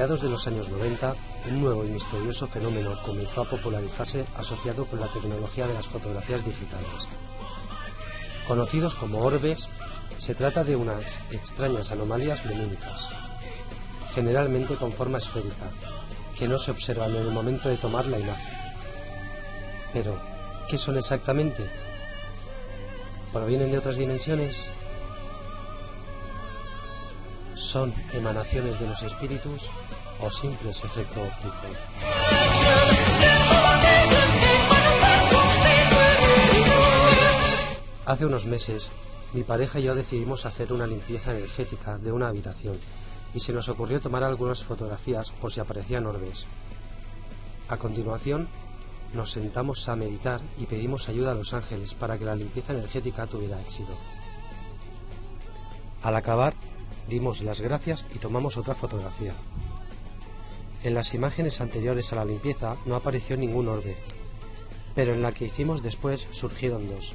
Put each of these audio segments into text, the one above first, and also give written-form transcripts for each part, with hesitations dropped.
De los años 90, un nuevo y misterioso fenómeno comenzó a popularizarse asociado con la tecnología de las fotografías digitales. Conocidos como orbes, se trata de unas extrañas anomalías lumínicas, generalmente con forma esférica, que no se observan en el momento de tomar la imagen. Pero, ¿qué son exactamente? ¿Provienen de otras dimensiones? ¿Son emanaciones de los espíritus o simples efectos ópticos? Hace unos meses, mi pareja y yo decidimos hacer una limpieza energética de una habitación y se nos ocurrió tomar algunas fotografías por si aparecían orbes. A continuación, nos sentamos a meditar y pedimos ayuda a los ángeles para que la limpieza energética tuviera éxito. Al acabar, dimos las gracias y tomamos otra fotografía. En las imágenes anteriores a la limpieza no apareció ningún orbe, pero en la que hicimos después surgieron dos.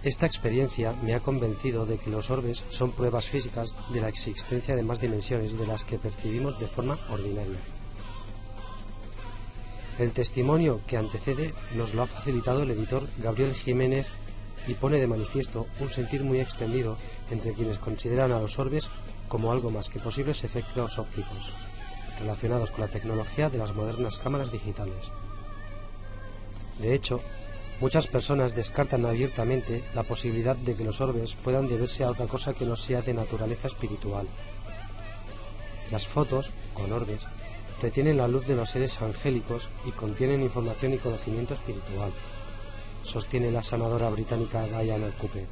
Esta experiencia me ha convencido de que los orbes son pruebas físicas de la existencia de más dimensiones de las que percibimos de forma ordinaria. El testimonio que antecede nos lo ha facilitado el editor Gabriel Jiménez y pone de manifiesto un sentir muy extendido entre quienes consideran a los orbes como algo más que posibles efectos ópticos, relacionados con la tecnología de las modernas cámaras digitales. De hecho, muchas personas descartan abiertamente la posibilidad de que los orbes puedan deberse a otra cosa que no sea de naturaleza espiritual. Las fotos, con orbes, retienen la luz de los seres angélicos y contienen información y conocimiento espiritual, sostiene la sanadora británica Diana Cooper,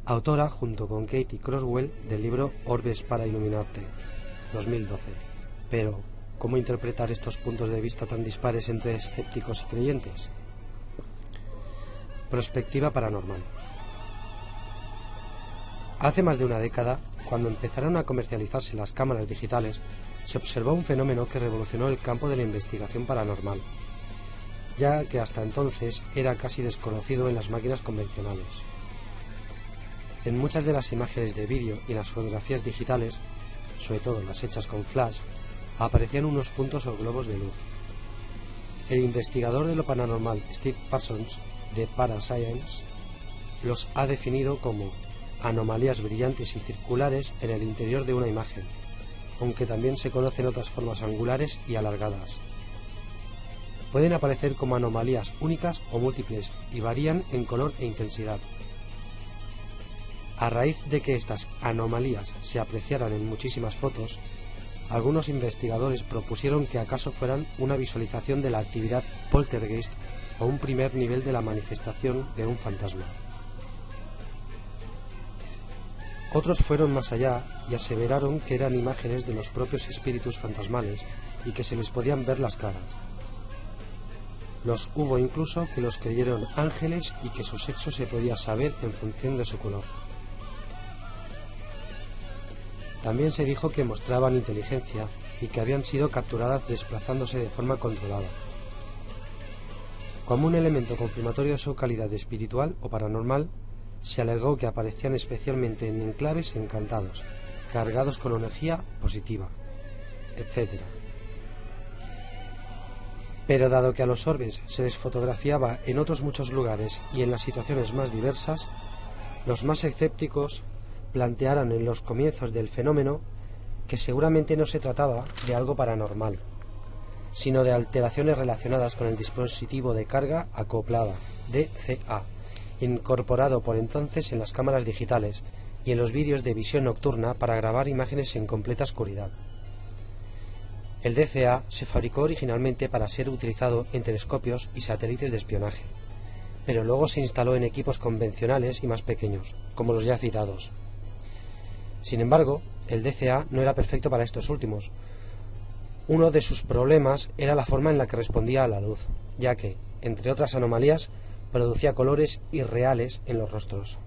autora junto con Katie Croswell del libro Orbes para iluminarte, 2012. Pero, cómo interpretar estos puntos de vista tan dispares entre escépticos y creyentes. Prospectiva paranormal. Hace más de una década, cuando empezaron a comercializarse las cámaras digitales, se observó un fenómeno que revolucionó el campo de la investigación paranormal, ya que hasta entonces era casi desconocido en las máquinas convencionales. En muchas de las imágenes de vídeo y en las fotografías digitales, sobre todo las hechas con flash, aparecían unos puntos o globos de luz. El investigador de lo paranormal Steve Parsons, de Parascience, los ha definido como anomalías brillantes y circulares en el interior de una imagen, aunque también se conocen otras formas angulares y alargadas. Pueden aparecer como anomalías únicas o múltiples y varían en color e intensidad. A raíz de que estas anomalías se apreciaran en muchísimas fotos, algunos investigadores propusieron que acaso fueran una visualización de la actividad poltergeist o un primer nivel de la manifestación de un fantasma. Otros fueron más allá y aseveraron que eran imágenes de los propios espíritus fantasmales y que se les podían ver las caras. Los hubo incluso que los creyeron ángeles y que su sexo se podía saber en función de su color. También se dijo que mostraban inteligencia y que habían sido capturadas desplazándose de forma controlada. Como un elemento confirmatorio de su calidad espiritual o paranormal, se alegó que aparecían especialmente en enclaves encantados, cargados con energía positiva, etc. Pero dado que a los orbes se les fotografiaba en otros muchos lugares y en las situaciones más diversas, los más escépticos plantearon en los comienzos del fenómeno que seguramente no se trataba de algo paranormal, sino de alteraciones relacionadas con el dispositivo de carga acoplada, DCA, incorporado por entonces en las cámaras digitales y en los vídeos de visión nocturna para grabar imágenes en completa oscuridad. El DCA se fabricó originalmente para ser utilizado en telescopios y satélites de espionaje, pero luego se instaló en equipos convencionales y más pequeños, como los ya citados. Sin embargo, el DCA no era perfecto para estos últimos. Uno de sus problemas era la forma en la que respondía a la luz, ya que, entre otras anomalías, producía colores irreales en los rostros.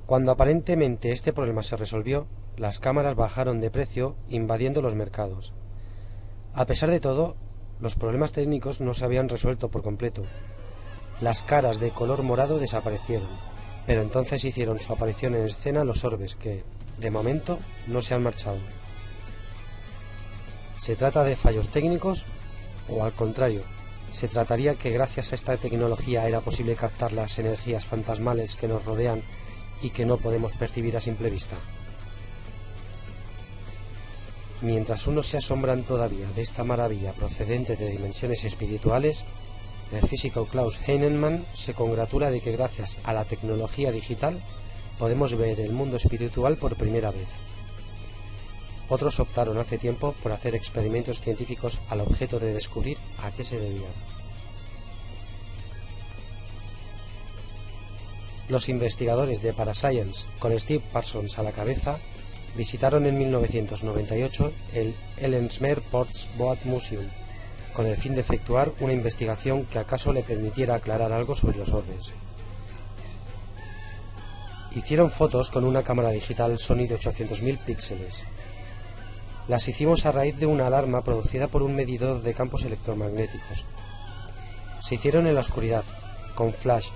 Cuando aparentemente este problema se resolvió, las cámaras bajaron de precio, invadiendo los mercados. A pesar de todo, los problemas técnicos no se habían resuelto por completo. Las caras de color morado desaparecieron, pero entonces hicieron su aparición en escena los orbes que, de momento, no se han marchado. ¿Se trata de fallos técnicos o, al contrario, se trataría que gracias a esta tecnología era posible captar las energías fantasmales que nos rodean y que no podemos percibir a simple vista? Mientras unos se asombran todavía de esta maravilla procedente de dimensiones espirituales, el físico Klaus Heinemann se congratula de que gracias a la tecnología digital podemos ver el mundo espiritual por primera vez. Otros optaron hace tiempo por hacer experimentos científicos al objeto de descubrir a qué se debían. Los investigadores de Parascience, con Steve Parsons a la cabeza, visitaron en 1998 el Ellesmere Ports Boat Museum, con el fin de efectuar una investigación que acaso le permitiera aclarar algo sobre los orbes. Hicieron fotos con una cámara digital Sony de 800.000 píxeles. Las hicimos a raíz de una alarma producida por un medidor de campos electromagnéticos. Se hicieron en la oscuridad, con flash,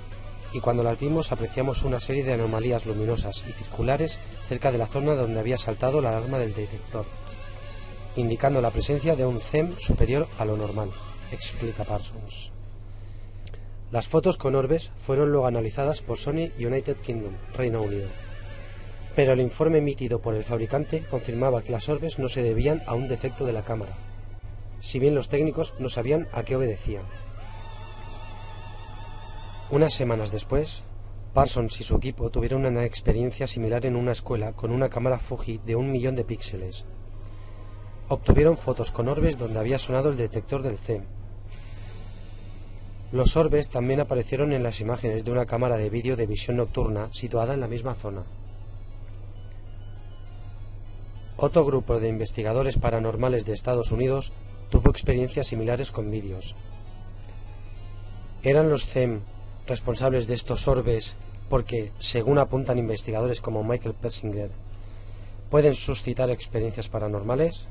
y cuando las vimos apreciamos una serie de anomalías luminosas y circulares cerca de la zona donde había saltado la alarma del detector, indicando la presencia de un CEM superior a lo normal, explica Parsons. Las fotos con orbes fueron luego analizadas por Sony United Kingdom, Reino Unido, pero el informe emitido por el fabricante confirmaba que las orbes no se debían a un defecto de la cámara, si bien los técnicos no sabían a qué obedecían. Unas semanas después, Parsons y su equipo tuvieron una experiencia similar en una escuela con una cámara Fuji de 1 millón de píxeles. Obtuvieron fotos con orbes donde había sonado el detector del CEM. Los orbes también aparecieron en las imágenes de una cámara de vídeo de visión nocturna situada en la misma zona. Otro grupo de investigadores paranormales de Estados Unidos tuvo experiencias similares con vídeos. ¿Eran los CEM responsables de estos orbes porque, según apuntan investigadores como Michael Persinger, pueden suscitar experiencias paranormales?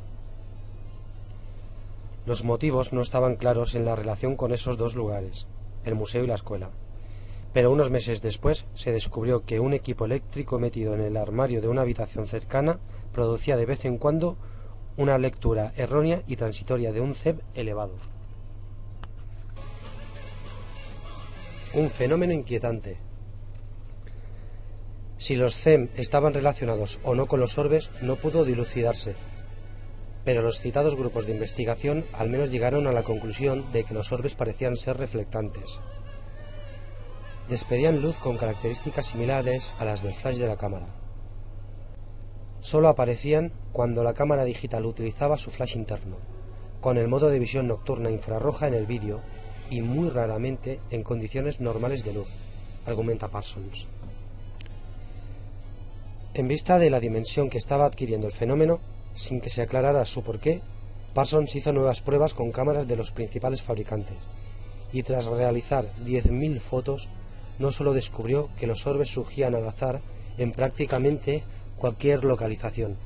Los motivos no estaban claros en la relación con esos dos lugares, el museo y la escuela, pero unos meses después se descubrió que un equipo eléctrico metido en el armario de una habitación cercana producía de vez en cuando una lectura errónea y transitoria de un CEB elevado. Un fenómeno inquietante. Si los CEM estaban relacionados o no con los orbes no pudo dilucidarse, pero los citados grupos de investigación al menos llegaron a la conclusión de que los orbes parecían ser reflectantes. Despedían luz con características similares a las del flash de la cámara. Solo aparecían cuando la cámara digital utilizaba su flash interno, con el modo de visión nocturna infrarroja en el vídeo y muy raramente en condiciones normales de luz, argumenta Parsons. En vista de la dimensión que estaba adquiriendo el fenómeno, sin que se aclarara su porqué, Parsons hizo nuevas pruebas con cámaras de los principales fabricantes, y tras realizar 10.000 fotos, no solo descubrió que los orbes surgían al azar en prácticamente cualquier localización,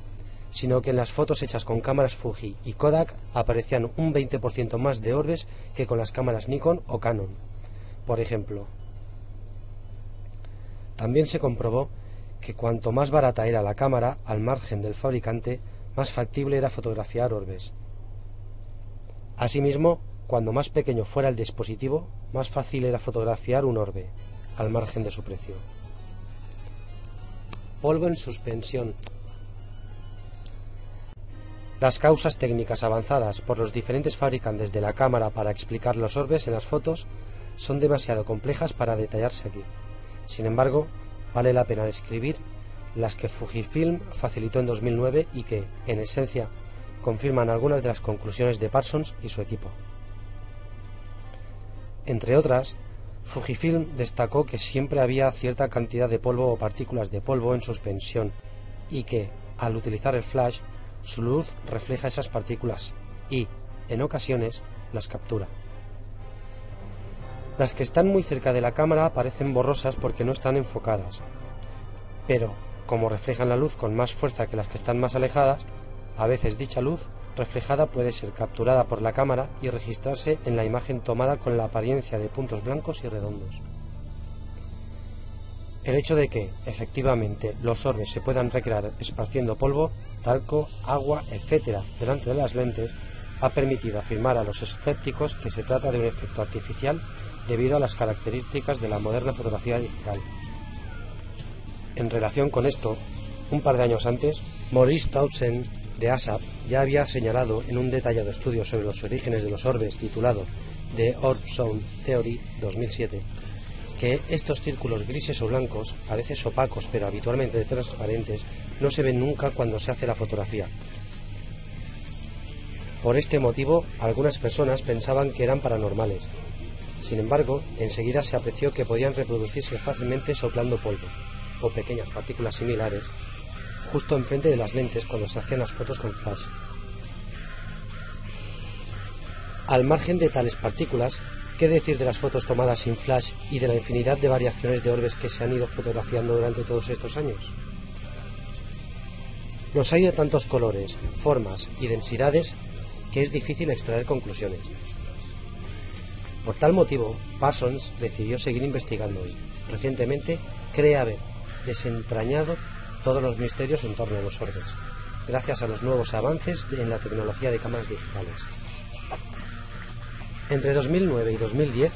sino que en las fotos hechas con cámaras Fuji y Kodak aparecían un 20% más de orbes que con las cámaras Nikon o Canon, por ejemplo. También se comprobó que cuanto más barata era la cámara al margen del fabricante, más factible era fotografiar orbes. Asimismo, cuando más pequeño fuera el dispositivo, más fácil era fotografiar un orbe, al margen de su precio. Polvo en suspensión. Las causas técnicas avanzadas por los diferentes fabricantes de la cámara para explicar los orbes en las fotos son demasiado complejas para detallarse aquí. Sin embargo, vale la pena describir las que Fujifilm facilitó en 2009 y que, en esencia, confirman algunas de las conclusiones de Parsons y su equipo. Entre otras, Fujifilm destacó que siempre había cierta cantidad de polvo o partículas de polvo en suspensión y que, al utilizar el flash, su luz refleja esas partículas y, en ocasiones, las captura. Las que están muy cerca de la cámara parecen borrosas porque no están enfocadas, pero, como reflejan la luz con más fuerza que las que están más alejadas, a veces dicha luz reflejada puede ser capturada por la cámara y registrarse en la imagen tomada con la apariencia de puntos blancos y redondos. El hecho de que, efectivamente, los orbes se puedan recrear esparciendo polvo, talco, agua, etc. delante de las lentes, ha permitido afirmar a los escépticos que se trata de un efecto artificial debido a las características de la moderna fotografía digital. En relación con esto, un par de años antes, Maurice Townsend de ASAP ya había señalado en un detallado estudio sobre los orígenes de los orbes titulado The Orb Zone Theory 2007 que estos círculos grises o blancos, a veces opacos pero habitualmente transparentes, no se ven nunca cuando se hace la fotografía. Por este motivo, algunas personas pensaban que eran paranormales. Sin embargo, enseguida se apreció que podían reproducirse fácilmente soplando polvo, o pequeñas partículas similares, justo enfrente de las lentes cuando se hacían las fotos con flash. Al margen de tales partículas, ¿qué decir de las fotos tomadas sin flash y de la infinidad de variaciones de orbes que se han ido fotografiando durante todos estos años? Los hay de tantos colores, formas y densidades que es difícil extraer conclusiones. Por tal motivo, Parsons decidió seguir investigando y, recientemente, cree haber desentrañado todos los misterios en torno a los orbes, gracias a los nuevos avances en la tecnología de cámaras digitales. Entre 2009 y 2010,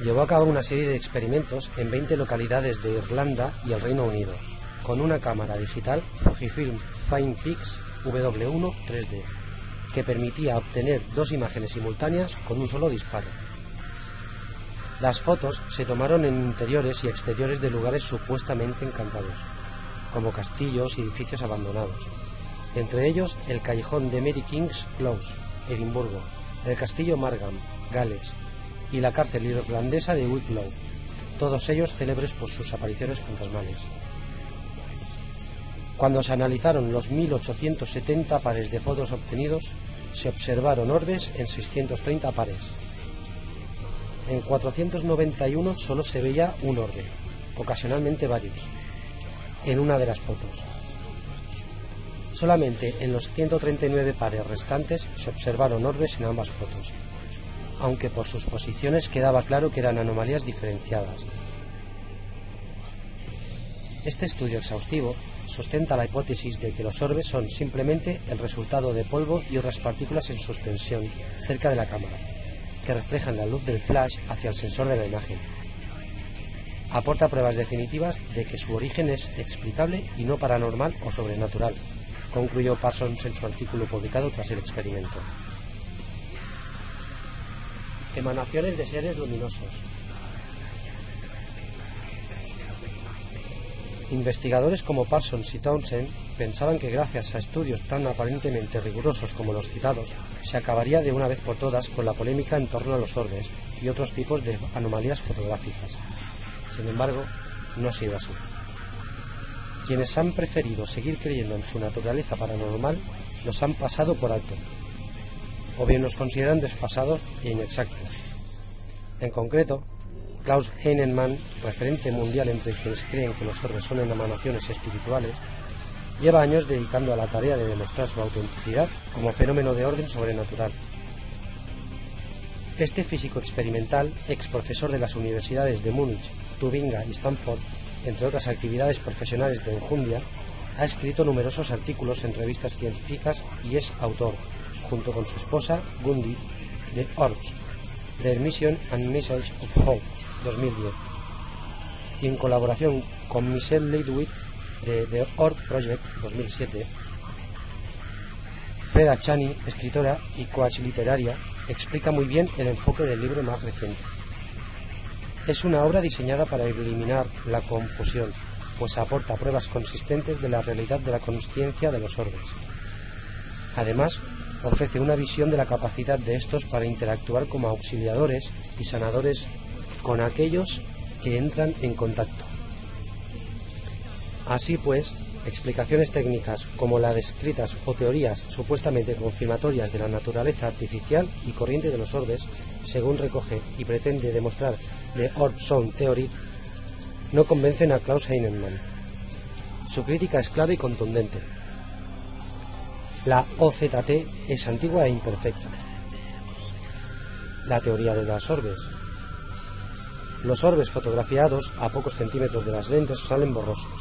llevó a cabo una serie de experimentos en 20 localidades de Irlanda y el Reino Unido, con una cámara digital Fujifilm FinePix W1 3D, que permitía obtener dos imágenes simultáneas con un solo disparo. Las fotos se tomaron en interiores y exteriores de lugares supuestamente encantados, como castillos y edificios abandonados, entre ellos el callejón de Mary King's Close, Edimburgo, el castillo Margam, Gales, y la cárcel irlandesa de Wicklow, todos ellos célebres por sus apariciones fantasmales. Cuando se analizaron los 1870 pares de fotos obtenidos, se observaron orbes en 630 pares. En 491 solo se veía un orbe, ocasionalmente varios, en una de las fotos. Solamente en los 139 pares restantes se observaron orbes en ambas fotos, aunque por sus posiciones quedaba claro que eran anomalías diferenciadas. Este estudio exhaustivo sustenta la hipótesis de que los orbes son simplemente el resultado de polvo y otras partículas en suspensión cerca de la cámara, que reflejan la luz del flash hacia el sensor de la imagen. Aporta pruebas definitivas de que su origen es explicable y no paranormal o sobrenatural, concluyó Parsons en su artículo publicado tras el experimento. Emanaciones de seres luminosos. Investigadores como Parsons y Townsend pensaban que gracias a estudios tan aparentemente rigurosos como los citados, se acabaría de una vez por todas con la polémica en torno a los orbes y otros tipos de anomalías fotográficas. Sin embargo, no ha sido así. Quienes han preferido seguir creyendo en su naturaleza paranormal los han pasado por alto, o bien los consideran desfasados e inexactos. En concreto, Klaus Heinemann, referente mundial entre quienes creen que los orbes son emanaciones espirituales, lleva años dedicando a la tarea de demostrar su autenticidad como fenómeno de orden sobrenatural. Este físico experimental, ex profesor de las universidades de Múnich, Tubinga y Stanford, entre otras actividades profesionales de enjundia, ha escrito numerosos artículos en revistas científicas y es autor, junto con su esposa Gundi, de Orbs, The Mission and Message of Hope, 2010, y en colaboración con Michelle Leitwick de The Orb Project, 2007. Freda Chani, escritora y coach literaria, explica muy bien el enfoque del libro más reciente. Es una obra diseñada para eliminar la confusión, pues aporta pruebas consistentes de la realidad de la consciencia de los orbes. Además, ofrece una visión de la capacidad de estos para interactuar como auxiliadores y sanadores con aquellos que entran en contacto. Así pues, explicaciones técnicas como las descritas o teorías supuestamente confirmatorias de la naturaleza artificial y corriente de los orbes, según recoge y pretende demostrar The Orb Sound Theory, no convencen a Klaus Heinemann. Su crítica es clara y contundente. La OZT es antigua e imperfecta. La teoría de las orbes. Los orbes fotografiados a pocos centímetros de las lentes salen borrosos,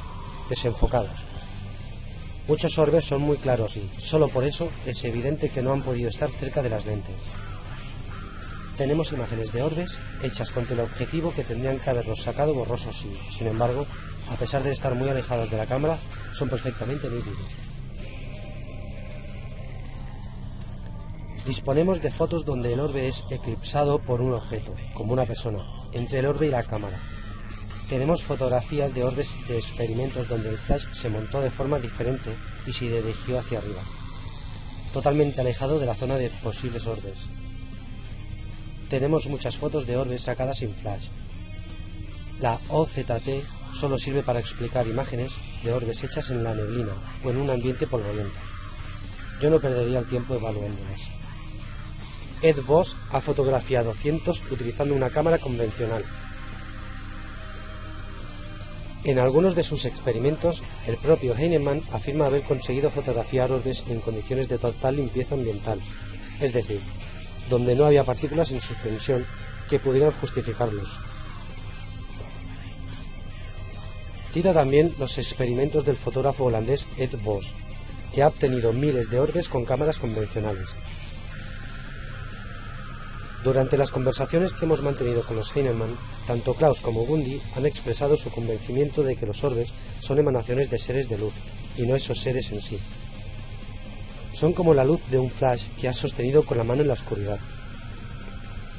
desenfocados. Muchos orbes son muy claros y, solo por eso, es evidente que no han podido estar cerca de las lentes. Tenemos imágenes de orbes hechas con teleobjetivo que tendrían que haberlos sacado borrosos y, sin embargo, a pesar de estar muy alejados de la cámara, son perfectamente nítidos. Disponemos de fotos donde el orbe es eclipsado por un objeto, como una persona, entre el orbe y la cámara. Tenemos fotografías de orbes de experimentos donde el flash se montó de forma diferente y se dirigió hacia arriba, totalmente alejado de la zona de posibles orbes. Tenemos muchas fotos de orbes sacadas sin flash. La OZT solo sirve para explicar imágenes de orbes hechas en la neblina o en un ambiente polvoriento. Yo no perdería el tiempo evaluándolas. Ed Voss ha fotografiado cientos utilizando una cámara convencional. En algunos de sus experimentos, el propio Heinemann afirma haber conseguido fotografiar orbes en condiciones de total limpieza ambiental, es decir, donde no había partículas en suspensión que pudieran justificarlos. Cita también los experimentos del fotógrafo holandés Ed Voss, que ha obtenido miles de orbes con cámaras convencionales. Durante las conversaciones que hemos mantenido con los Heinemann, tanto Klaus como Gundi han expresado su convencimiento de que los orbes son emanaciones de seres de luz, y no esos seres en sí. Son como la luz de un flash que has sostenido con la mano en la oscuridad.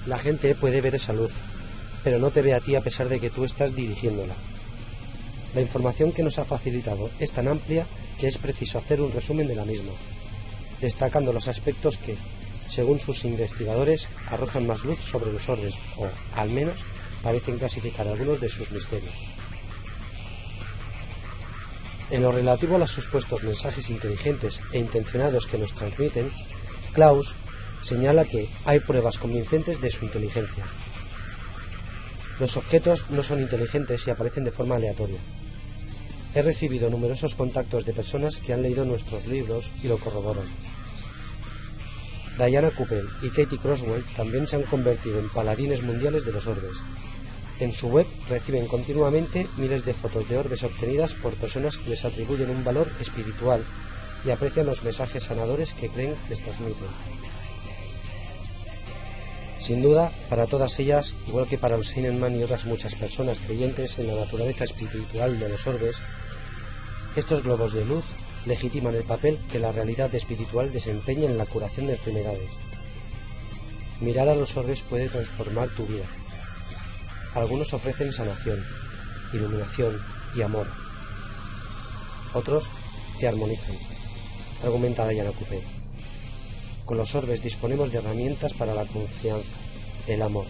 La gente puede ver esa luz, pero no te ve a ti a pesar de que tú estás dirigiéndola. La información que nos ha facilitado es tan amplia que es preciso hacer un resumen de la misma, destacando los aspectos que, según sus investigadores, arrojan más luz sobre los orbes, o, al menos, parecen clasificar algunos de sus misterios. En lo relativo a los supuestos mensajes inteligentes e intencionados que nos transmiten, Klaus señala que hay pruebas convincentes de su inteligencia. Los objetos no son inteligentes y aparecen de forma aleatoria. He recibido numerosos contactos de personas que han leído nuestros libros y lo corroboran. Diana Coupel y Katie Croswell también se han convertido en paladines mundiales de los orbes. En su web reciben continuamente miles de fotos de orbes obtenidas por personas que les atribuyen un valor espiritual y aprecian los mensajes sanadores que creen les transmiten. Sin duda, para todas ellas, igual que para los Heinemann y otras muchas personas creyentes en la naturaleza espiritual de los orbes, estos globos de luz legitiman el papel que la realidad espiritual desempeña en la curación de enfermedades. Mirar a los orbes puede transformar tu vida. Algunos ofrecen sanación, iluminación y amor. Otros te armonizan, argumenta Diana Coupel. Con los orbes disponemos de herramientas para la confianza, el amor,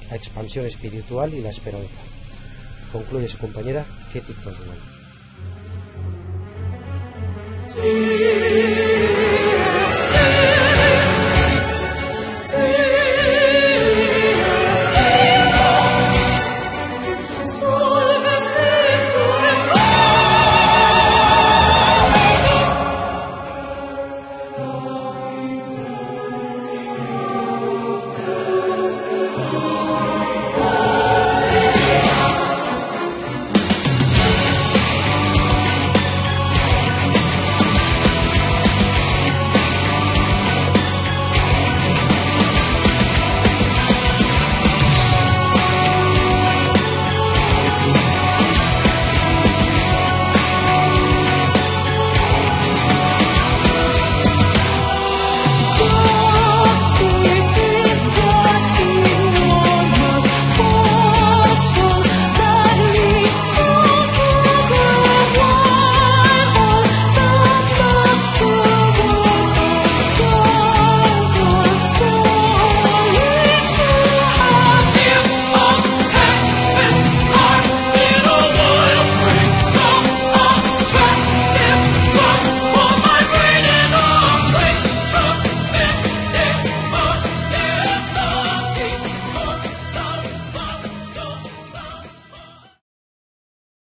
la expansión espiritual y la esperanza, concluye su compañera Katie Croswell.